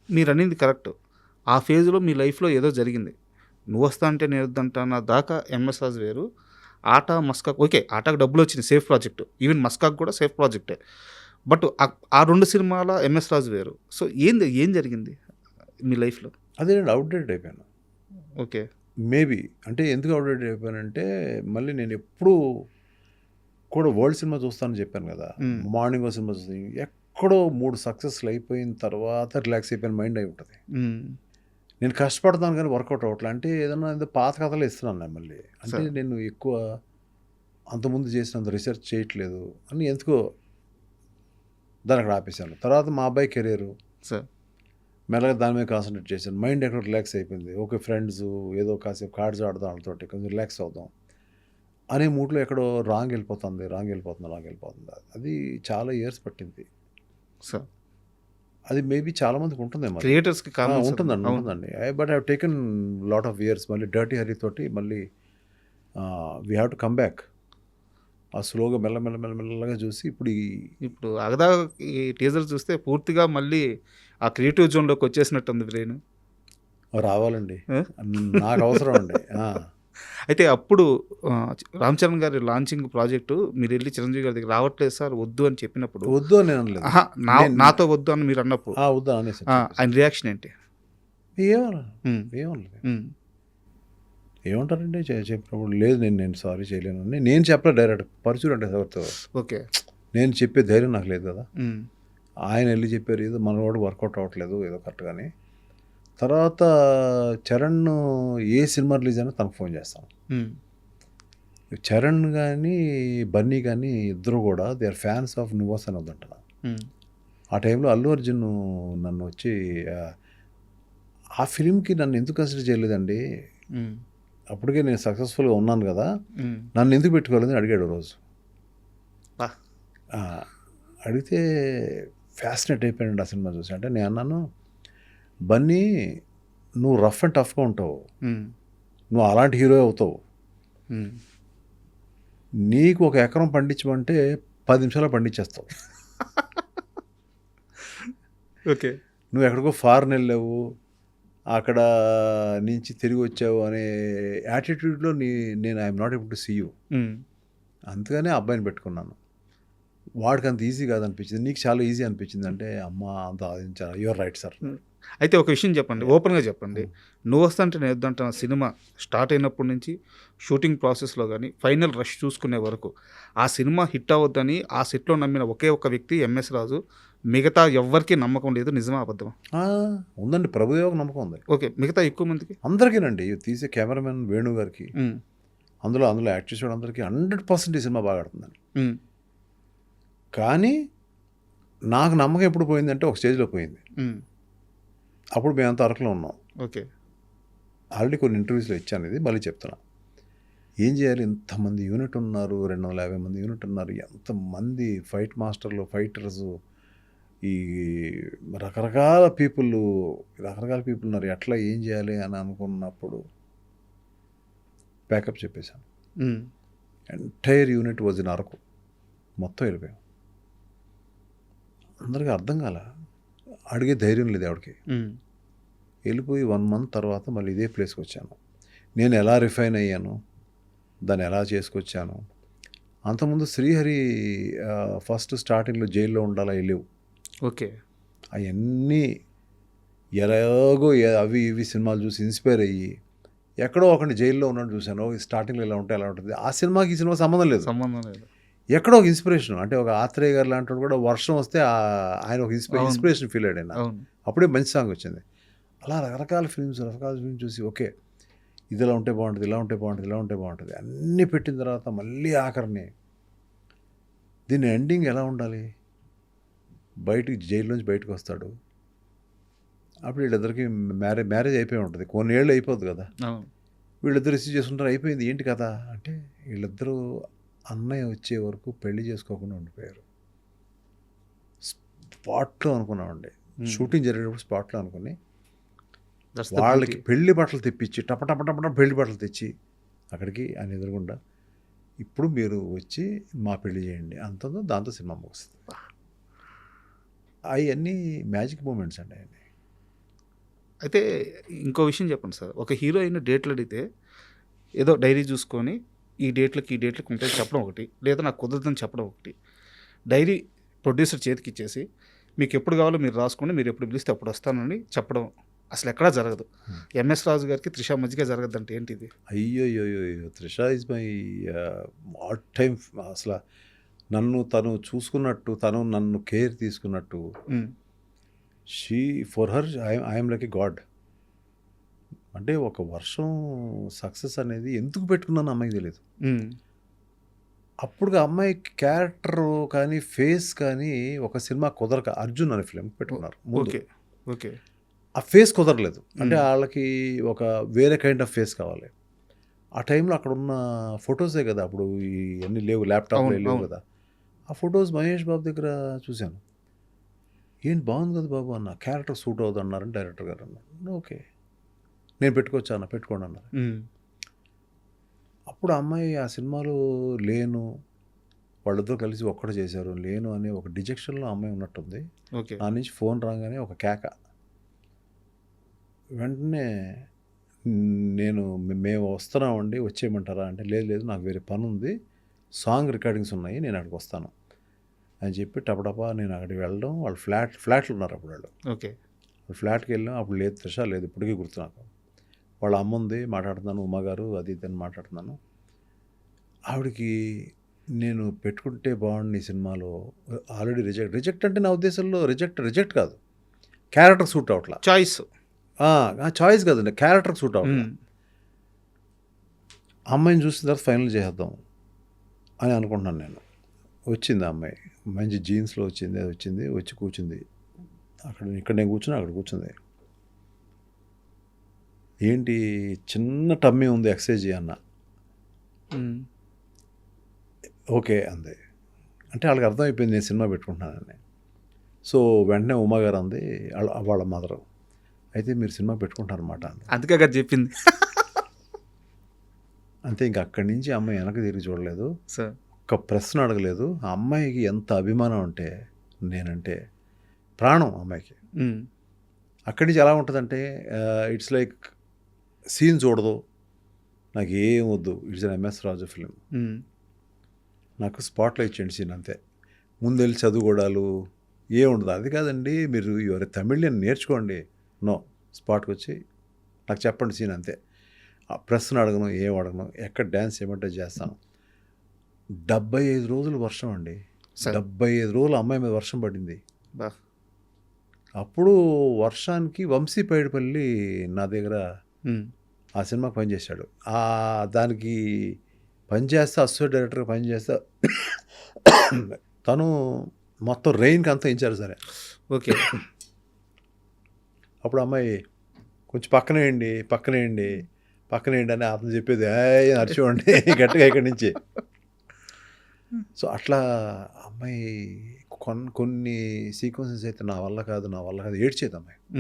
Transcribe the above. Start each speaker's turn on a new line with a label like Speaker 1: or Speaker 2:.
Speaker 1: మీరనింది correct. ఆ ఫేజ్‌లో మీ లైఫ్‌లో ఏదో జరిగింది. నువ్వొస్తా అంటే నేనొద్దంటానా దాకా ఎంఎస్ రాజు వేరు. 'ఆట', 'మస్కాక్' ఓకే. 'ఆట'కి డబ్బులొచ్చినియి సేఫ్ ప్రాజెక్ట్. ఈవెన్ 'మస్కాక్' కూడా సేఫ్ ప్రాజెక్టే. బట్ ఆ 2 సినిమాల ఎంఎస్ రాజు వేరు. సో ఏం జరిగింది మీ లైఫ్‌లో?
Speaker 2: అదే నేను అవుట్‌డేటెడ్ అయిపోయాను.
Speaker 1: ఓకే.
Speaker 2: మేబీ అంటే ఎందుకు అవుట్‌డేటెడ్ అయిపోయానంటే మళ్ళీ నేను ఎప్పుడూ కూడా వరల్డ్ సినిమా చూస్తానని చెప్పాను కదా!
Speaker 1: హ్మ్.
Speaker 2: మార్నింగ్ ఓ సినిమా చూసి ఎక్కడో 3 సక్సెస్‌లు అయిపోయిన తర్వాత రిలాక్స్ అయిపోయిన మైండ్ అయి ఉంటది.
Speaker 1: హ్మ్.
Speaker 2: నేను కష్టపడతాను కానీ వర్కౌట్ అవ్వట్లే. అంటే ఏదన్నా ఏదో పాత కథలే ఇస్తున్నాను నేను మళ్ళీ. అంటే
Speaker 1: సార్.
Speaker 2: నేను ఎక్కువ అంతకుముందు చేసినంత రిసర్చ్ చేయట్లేదు అని ఎందుకో దాన్ని అక్కడ ఆపేశాను. తర్వాత మా అబ్బాయి కెరియరు
Speaker 1: సార్.
Speaker 2: మెల్లగా దాని మీద కాన్సంట్రేట్ చేశాను. మైండ్ ఎక్కడో రిలాక్స్ అయిపోయింది. ఓకే ఫ్రెండ్స్ ఏదో కాసేపు కార్డ్స్ ఆడదాం వాళ్ళతోటి కొంచెం రిలాక్స్ అవుదాం అనే మూడ్‌లో ఎక్కడో రాంగ్ వెళ్ళిపోతుంది. అది చాలా ఇయర్స్ పట్టింది.
Speaker 1: సార్.
Speaker 2: అది మేబీ చాలా మందికి ఉంటుందేమో అది.
Speaker 1: క్రియేటర్స్‌కి కామన్ సార్.
Speaker 2: ఉంటుందండి.
Speaker 1: అవును.
Speaker 2: ఉంటుందండి. But I have taken lot of years మళ్ళీ 'డర్టీ హరి' తోటి మళ్ళీ we have to come back. ఆ స్లోగా మెల్లగా చూసి
Speaker 1: ఇప్పుడు 'అగదా' ఈ టీజర్ చూస్తే పూర్తిగా మళ్ళీ ఆ క్రియేటివ్ జోన్‌లోకొచ్చేసినట్టుంది బ్రెయిన్.
Speaker 2: రావాలండి.
Speaker 1: ఆ!
Speaker 2: నాకు అవసరం అండి.
Speaker 1: అయితే అప్పుడు 'రామ్ చరణ్' గారి లాంచింగ్ ప్రాజెక్టు మీరెళ్లి 'చిరంజీవి' గారి దగ్గర రావట్లేదు సార్ వద్దు అని చెప్పినప్పుడు
Speaker 2: వద్దు అని నేను అనలేదు.
Speaker 1: అహా!
Speaker 2: నేను
Speaker 1: నాతో వద్దు అని మీరన్నప్పుడు
Speaker 2: వద్దు అనేసాను
Speaker 1: ఆయన
Speaker 2: చెప్పేసాను.
Speaker 1: రియాక్షన్ ఏంటి?
Speaker 2: ఏమనలేదు.
Speaker 1: హ్మ్.
Speaker 2: ఏమనలేదు.
Speaker 1: హ్మ్.
Speaker 2: ఏమంటారండి చెప్పినప్పుడు లేదు నేను సారీ చేయలేనని నేను చెప్పలే డైరెక్ట్. పరుచుడు అంటే ఎవరితో
Speaker 1: ఓకే.
Speaker 2: నేను చెప్పే ధైర్యం నాకు లేదు కదా!
Speaker 1: హ్మ్.
Speaker 2: ఆయన ఎళ్లి చెప్పారు ఏదో మనోడు వర్కౌట్ అవ్వట్లేదు ఏదో కరెక్ట్‌గాని. తర్వాత చరణ్ ఏ సినిమా రిలీజ్ అయినా తనకు ఫోన్ చేస్తాను.
Speaker 1: హ్మ్.
Speaker 2: చరణ్ గాని, బన్నీ గాని ఇద్దరు కూడా they are fans of 'నువ్వొస్తే Nenoddantana'.
Speaker 1: హ్మ్.
Speaker 2: ఆ టైంలో అల్లు అర్జున్ నన్ను వచ్చి ఆ ఫిల్మ్‌కి నన్ను ఎందుకు కన్సిడర్ చేయలేదండి.
Speaker 1: హ్మ్.
Speaker 2: అప్పటికే నేను సక్సెస్‌ఫుల్‌గా ఉన్నాను కదా!
Speaker 1: హ్మ్.
Speaker 2: నన్ను ఎందుకు పెట్టుకోలేదని అడిగాడు ఓ రోజు.
Speaker 1: అబ్బా!
Speaker 2: ఆ! అడిగితే ఫ్యాసినేట్ అయిపోయానండి ఆ సినిమా చూసి. అంటే నేనన్నాను, బన్నీ నువ్వు రఫ్ అండ్ టఫ్‌గా ఉంటావు.
Speaker 1: హ్మ్.
Speaker 2: నువ్వు అలాంటి హీరోయే అవుతావు.
Speaker 1: హ్మ్.
Speaker 2: నీకు ఒక ఎకరం పండించమంటే 10 నిమిషాల్లో పండించేస్తావు.
Speaker 1: ఓకే.
Speaker 2: నువ్వు ఎక్కడికో ఫారెన్ ఎళ్ళావు. అక్కడ నుంచి తిరిగొచ్చావు అనే యాటిట్యూడ్‌లో నేను I am not able to see you.
Speaker 1: Hmm.
Speaker 2: అందుకనే ఆ అబ్బాయిని పెట్టుకున్నాను. వాడికి అంత ఈజీ కాదనిపించింది. నీకు చాలా ఈజీ అనిపించిందంటే, అమ్మా! అంత ఆలోచించాలా. You are right sir.
Speaker 1: హ్మ్. అయితే ఒక విషయం చెప్పండి.
Speaker 2: యాహ్!
Speaker 1: ఓపెన్‌గా చెప్పండి.
Speaker 2: హ్మ్.
Speaker 1: 'నువ్వొస్తానంటే నేనొద్దంటానా' సినిమా స్టార్ట్ అయినప్పటి నుంచి షూటింగ్ ప్రాసెస్‌లో గాని, ఫైనల్ రష్ చూసుకునే వరకు, ఆ సినిమా హిట్ అవ్వద్దని ఆ సెట్‌లో నమ్మిన ఒకే ఒక్క వ్యక్తి ఎంఎస్ రాజు. మిగతా ఎవ్వరికీ నమ్మకం లేదు. నిజమా? అబద్ధమా?
Speaker 2: ఆ! ఉందండి. ప్రభుదేవాకు నమ్మకం ఉంది.
Speaker 1: ఓకే. మిగతా ఎక్కువ మందికి?
Speaker 2: అందరికీనండి. తీసే కెమెరామెన్ వేణు గారికి,
Speaker 1: హ్మ్.
Speaker 2: అందులో యాక్ట్ చేసేవాళ్ళందరికీ 100% ఈ సినిమా బాగా ఆడుతుందండి.
Speaker 1: హ్మ్.
Speaker 2: కానీ నాకు నమ్మకం ఎప్పుడు పోయిందంటే ఒక స్టేజ్‌లో పోయింది.
Speaker 1: హ్మ్.
Speaker 2: అప్పుడు మేమంతా అరకులో ఉన్నాం.
Speaker 1: ఓకే.
Speaker 2: ఆల్రెడీ కొన్ని ఇంటర్వ్యూస్‌లో ఇచ్చాను ఇది. మళ్ళీ చెప్తున్నా. ఏం చేయాలి ఇంతమంది యూనిట్ ఉన్నారు. 250 మంది యూనిట్ ఉన్నారు. ఎంతమంది ఫైట్ మాస్టర్‌లు, ఫైటర్సు ఈ రకరకాల పీపుల్ ఉన్నారు. ఎట్లా ఏం చేయాలి అని అనుకున్నప్పుడు ప్యాకప్ చెప్పేసాను.
Speaker 1: హ్మ్.
Speaker 2: Entire unit was in Araku. మొత్తం వెళ్ళిపోయాం. అందరికి అర్థం కాల. అడిగే ధైర్యం లేదు ఎవడికి.
Speaker 1: హ్మ్.
Speaker 2: వెళ్ళిపోయి 1 మంత్ తర్వాత మళ్ళీ ఇదే ప్లేస్‌కి వచ్చాను. నేను ఎలా రిఫైన్ అయ్యాను, దాన్ని ఎలా చేసుకొచ్చాను. అంతకుముందు శ్రీహరి ఫస్ట్ స్టార్టింగ్‌లో జైల్‌లో ఉండాలా ఎళ్ళేవు.
Speaker 1: ఓకే.
Speaker 2: అయన్నీ ఎలాగో అవి ఇవి సినిమాలు చూసి ఇన్‌స్పైర్ అయ్యి, ఎక్కడో ఒకడిని జైల్‌లో ఉన్నట్టు చూశాను. స్టార్టింగ్‌లో ఇలా ఉంటే ఎలా ఉంటుంది. ఆ సినిమాకి ఈ సినిమాకి సంబంధం లేదు.
Speaker 1: సంబంధం లేదు.
Speaker 2: ఎక్కడో ఒక ఇన్స్పిరేషన్. అంటే ఒక ఆత్రేయ గారు లాంటోడు కూడా వర్షం వస్తే ఆయన ఒక
Speaker 1: అవును.
Speaker 2: ఇన్స్పిరేషన్ ఫీల్ అయ్యాడు ఆయన.
Speaker 1: అవును.
Speaker 2: అప్పుడే మంచి సాంగ్ వచ్చింది. అలా రకరకాల ఫిల్మ్స్ చూసి ఓకే. ఇది ఇలా ఉంటే బాగుంటుంది, ఇలా ఉంటే బాగుంటుంది. అన్నీ పెట్టిన తర్వాత మళ్ళీ ఆఖరిని దీని ఎండింగ్ ఎలా ఉండాలి? జైలు నుంచి బయటకు వస్తాడు. అప్పుడు వీళ్ళిద్దరికి మ్యారేజ్ అయిపోయి ఉంటుంది. కొన్ని ఏళ్ళు అయిపోద్ది కదా!
Speaker 1: అవును.
Speaker 2: వీళ్ళిద్దరు రిసీవ్ చేసుకుంటారు. అయిపోయింది. ఏంటి కథ? అంటే వీళ్ళిద్దరూ అన్నయ్య వచ్చే వరకు పెళ్లి చేసుకోకుండా ఉండిపోయారు. స్పాట్‌లో అనుకున్నామండి.
Speaker 1: హ్మ్.
Speaker 2: షూటింగ్ జరిగేటప్పుడు స్పాట్‌లో అనుకుని,
Speaker 1: దట్స్ ద
Speaker 2: వాళ్ళకి
Speaker 1: బ్యూటీ.
Speaker 2: పెళ్లి బట్టలు తెప్పించి పెళ్లి బట్టలు తెచ్చి అక్కడికి ఆయన ఎదురుగుండా ఇప్పుడు మీరు వచ్చి మా పెళ్లి చేయండి. అంతతో దాంతో సినిమా ముగుస్తుంది. అవన్నీ మ్యాజిక్ మూమెంట్స్ అండి అవన్నీ.
Speaker 1: అయితే ఇంకో విషయం చెప్పండి సార్. ఒక హీరోయిన్ డేట్లు అడిగితే ఏదో డైరీ చూసుకొని ఈ డేట్లకి ఉంటాయని చెప్పడం ఒకటి, లేదా నాకు కుదరదని చెప్పడం ఒకటి. డైరీ ప్రొడ్యూసర్ చేతికి ఇచ్చేసి మీకు ఎప్పుడు కావాలో మీరు రాసుకోండి, మీరు ఎప్పుడు పిలిస్తే అప్పుడు వస్తానని చెప్పడం అసలు ఎక్కడా జరగదు. ఎంఎస్ రాజు గారికి త్రిష మధ్యగా జరగద్దంటే ఏంటిది?
Speaker 2: అయ్యో Trisha is my all time. అసలు నన్ను తను చూసుకున్నట్టు, తను నన్ను కేర్ తీసుకున్నట్టు, she for her I'm like a God. అంటే ఒక వర్షం సక్సెస్ అనేది ఎందుకు పెట్టుకున్నాను అమ్మాయికి తెలియదు. అప్పుడు అమ్మాయి క్యారెక్టర్ కానీ ఫేస్ కానీ ఒక సినిమా కుదరక అర్జున్ అనే ఫిలిం పెట్టుకున్నారు ముందు.
Speaker 1: ఓకే ఓకే
Speaker 2: ఆ ఫేస్ కుదరలేదు. అంటే వాళ్ళకి ఒక వేరే కైండ్ ఆఫ్ ఫేస్ కావాలి. ఆ టైంలో అక్కడ ఉన్న ఫొటోసే కదా, అప్పుడు ఇవన్నీ లేవు, ల్యాప్టాప్లో లేవు కదా. ఆ ఫొటోస్ మహేష్ బాబు దగ్గర చూశాను. ఏంటి బాగుంది కదా బాబు అన్న, క్యారెక్టర్ సూట్ అవుతుంది అన్నారని డైరెక్టర్ గారు అన్నారు. ఓకే నేను పెట్టుకోవచ్చా అన్న, పెట్టుకోండి అన్నారు. అప్పుడు అమ్మాయి ఆ సినిమాలో లేను, వాళ్ళిద్దరూ కలిసి ఒక్కడు చేశారు, లేను అనే ఒక డిజెక్షన్లో అమ్మాయి ఉన్నట్టుంది.
Speaker 1: ఓకే
Speaker 2: నా నుంచి ఫోన్ రాగానే ఒక కేక. వెంటనే మేము వస్తున్నామండి, వచ్చేయమంటారా అంటే, లేదు నాకు వేరే పని ఉంది, సాంగ్ రికార్డింగ్స్ ఉన్నాయి, నేను అక్కడికి వస్తాను అని చెప్పి టపటపా నేను అక్కడికి వెళ్ళడం. వాళ్ళు ఫ్లాట్లు ఉన్నారు అప్పుడు వాళ్ళు.
Speaker 1: ఓకే
Speaker 2: వాళ్ళు ఫ్లాట్కి వెళ్ళాం. అప్పుడు లేదు త్రిష లేదు, ఇప్పటికీ గుర్తు నాకు. వాళ్ళ అమ్మ ఉంది, మాట్లాడుతున్నాను, ఉమ్మగారు అది ఇది అని మాట్లాడుతున్నాను. ఆవిడకి నేను పెట్టుకుంటే బాగుండి ఈ సినిమాలో, ఆల్రెడీ రిజెక్ట్ అంటే నా ఉద్దేశంలో రిజెక్ట్ కాదు, క్యారెక్టర్ సూట్ అవట్లా. చాయిస్ కాదండి, క్యారెక్టర్ సూట్ అవట్లా. అమ్మాయిని చూసిన తర్వాత ఫైనల్ చేద్దాం అని అనుకుంటున్నాను నేను. వచ్చింది ఆ అమ్మాయి, మంచి జీన్స్లో వచ్చింది, వచ్చి కూర్చుంది ఇక్కడ నేను కూర్చున్నా, అక్కడ కూర్చుంది. ఏంటి చిన్న టమ్మీ ఉంది, ఎక్సర్సైజ్ అన్న. ఓకే అంది. అంటే వాళ్ళకి అర్థమైపోయింది నేను సినిమా పెట్టుకుంటున్నానని. సో వెంటనే ఉమ్మగారు అంది, వాళ్ళ మదరు, అయితే మీరు సినిమా పెట్టుకుంటారన్నమాట అంది.
Speaker 1: అందుకే కదా చెప్పింది.
Speaker 2: అంతే, ఇంక అక్కడి నుంచి అమ్మాయి వెనక్కి తిరిగి చూడలేదు,
Speaker 1: సార్
Speaker 2: ఒక్క ప్రశ్న అడగలేదు. ఆ అమ్మాయికి ఎంత అభిమానం అంటే, నేనంటే ప్రాణం అమ్మాయికి. అక్కడి నుంచి ఎలా ఉంటుందంటే, ఇట్స్ లైక్ సీన్ చూడదు, నాకు ఏం వద్దు, it's an MS Raju film, నాకు స్పాట్లో ఇచ్చేయండి సీన్ అంతే, ముందెళ్ళి చదువుకోవడాలు ఏం ఉండదు. అది కాదండి, మీరు ఎవరి తమిళ్ని నేర్చుకోండి, నో, స్పాట్కి వచ్చి నాకు చెప్పండి సీన్ అంతే. ప్రశ్న అడగను, ఏం అడగను, ఎక్కడ డ్యాన్స్ చేయమంటే చేస్తాను. 75 రోజులు వర్షం అండి, 75 రోజులు అమ్మాయి మీద వర్షం పడింది. అప్పుడు వర్షానికి వంశీ పైడిపల్లి నా దగ్గర ఆ సినిమాకి పనిచేశాడు. దానికి పనిచేస్తే అసోసియేట్ డైరెక్టర్గా పనిచేస్తే తను మొత్తం రెయిన్కి అంతా ఇచ్చారు సరే.
Speaker 1: ఓకే
Speaker 2: అప్పుడు అమ్మాయి కొంచెం పక్కనేయండి అని అతను చెప్పేది, అరిచివ్వండి గట్టిగా ఇక్కడి నుంచి. సో అట్లా అమ్మాయి కొన్ని సీక్వెన్సెస్ అయితే నా వల్ల కాదు ఏడ్చేది అమ్మాయి.